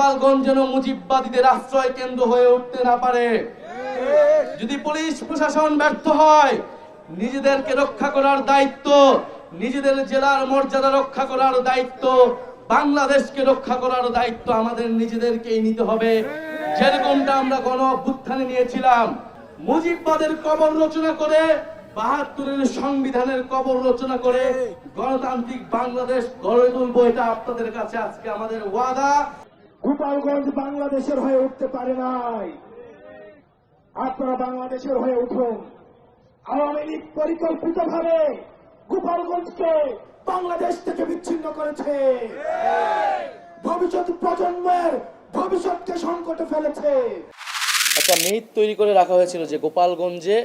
গোপালগঞ্জ যেন মুজিববাদীদের আশ্রয় কেন্দ্র হয়ে উঠতে না পারে। যদি পুলিশ প্রশাসন ব্যর্থ হয়, নিজেদেরকে রক্ষা করার দায়িত্ব, নিজেদের জেলার মর্যাদা রক্ষা করার দায়িত্ব, বাংলাদেশকে রক্ষা করার দায়িত্ব আমাদের নিজেদেরকেই নিতে হবে। যেরকমটা আমরা গণ অভ্যুত্থানে নিয়েছিলাম, মুজিববাদের কবর রচনা করে, ৭২-এর সংবিধানের কবর রচনা করে গণতান্ত্রিক বাংলাদেশ গড়ে তুলবো। এটা আপনাদের কাছে আজকে আমাদের ওয়াদা। গোপালগঞ্জ বাংলাদেশের হয়ে উঠতে পারে নাই, আপনারা বাংলাদেশের হয়ে উঠুন। আওয়ামী লীগ পরিকল্পিতভাবে গোপালগঞ্জকে বাংলাদেশ থেকে বিচ্ছিন্ন করেছে, ভবিষ্যৎ প্রজন্মের ভবিষ্যৎকে সংকটে ফেলেছে। একটা মিথ তৈরি করে রাখা হয়েছিল যে গোপালগঞ্জে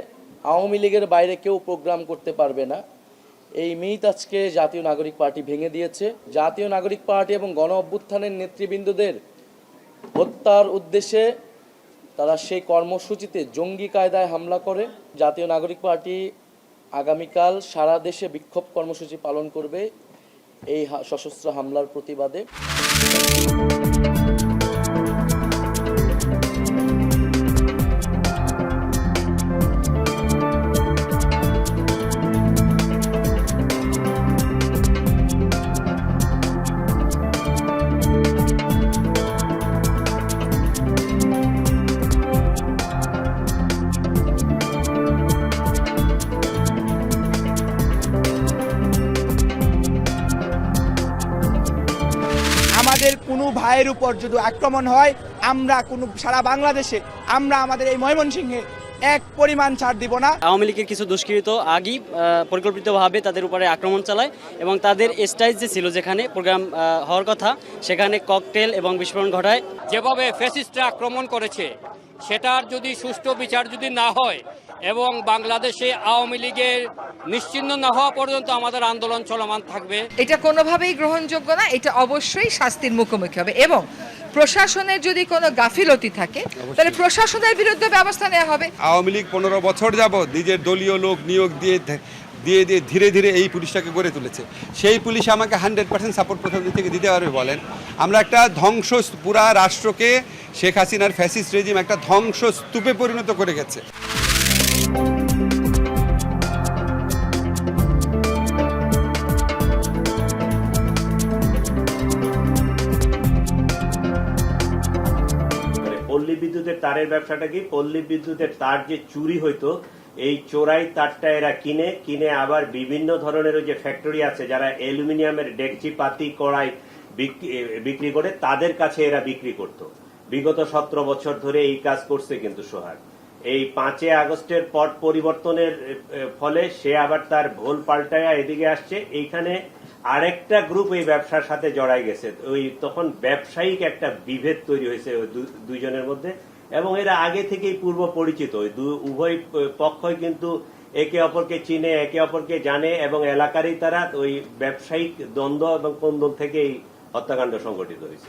আওয়ামী লীগের বাইরে কেউ প্রোগ্রাম করতে পারবে না। এই মিথ আজকে জাতীয় নাগরিক পার্টি ভেঙে দিয়েছে। জাতীয় নাগরিক পার্টি এবং গণ অভ্যুত্থানের নেতৃবৃন্দদের হত্যার উদ্দেশ্যে তারা সেই কর্মসূচিতে জঙ্গি কায়দায় হামলা করে। জাতীয় নাগরিক পার্টি আগামীকাল সারা দেশে বিক্ষোভ কর্মসূচি পালন করবে এই সশস্ত্র হামলার প্রতিবাদে। আমাদের কোনো ভাইয়ের উপর যদি আক্রমণ হয়, আমরা কোনো সারা বাংলাদেশে আমরা আমাদের এই ময়মনসিংহে এক পরিমাণ ছাড় দিব না। আওয়ামী লীগের কিছু দুষ্কৃত আগেই পরিকল্পিতভাবে তাদের উপরে আক্রমণ চালায় এবং তাদের স্টাইল যে ছিল যেখানে প্রোগ্রাম হওয়ার কথা সেখানে ককটেল এবং বিস্ফোরণ ঘটায়। যেভাবে ফ্যাসিস্টরা আক্রমণ করেছে সেটার যদি সুষ্ঠু বিচার যদি না হয় এবং বাংলাদেশে আওয়ামী লীগের নিশ্চিহ্ন না হওয়া পর্যন্ত আমাদের আন্দোলন চলমান থাকবে। এটা কোনোভাবেই গ্রহণযোগ্য না। এটা অবশ্যই শাস্তির মুখোমুখি হবে এবং প্রশাসনের যদি কোনো গাফিলতি থাকে তাহলে প্রশাসনের বিরুদ্ধে ব্যবস্থা নেওয়া হবে। আওয়ামী লীগ 15 বছর যাবত নিজের দলীয় লোক নিয়োগ দিয়ে ধীরে ধীরে এই পুলিশটাকে গড়ে তুলেছে। সেই পুলিশ আমাকে 100% সাপোর্ট প্রথম দিক থেকে দিতে পারবে বলেন? আমরা একটা ধ্বংস, পুরা রাষ্ট্রকে শেখ হাসিনার ফ্যাসিস্ট রেজিম একটা ধ্বংস স্তূপে পরিণত করে গেছে। পল্লী বিদ্যুতের তারের ব্যবসাটা কি? পল্লী বিদ্যুতের তার যে চুরি হইতো, এই চোরাই তারটা এরা কিনে আবার বিভিন্ন ধরনের যে ফ্যাক্টরি আছে যারা অ্যালুমিনিয়ামের ডেকচি, পাতি, কড়াই বিক্রি করে তাদের কাছে এরা বিক্রি করত। বিগত 17 বছর ধরে এই কাজ করছে। কিন্তু সোহাগ এই 5 আগস্টের পট পরিবর্তনের ফলে সে আবার তার ভোল পাল্টায়া এদিকে আসছে। এইখানে আরেকটা গ্রুপ এই ব্যবসার সাথে জড়াই গেছে। ওই তখন ব্যবসায়িক একটা বিভেদ তৈরি হয়েছে দুইজনের মধ্যে এবং এরা আগে থেকেই পূর্ব পরিচিত। উভয় পক্ষই কিন্তু একে অপরকে চিনে, একে অপরকে জানে এবং এলাকারই তারা ওই ব্যবসায়িক দ্বন্দ্ব এবং কোন্দল থেকেই হত্যাকাণ্ড সংঘটিত হয়েছে।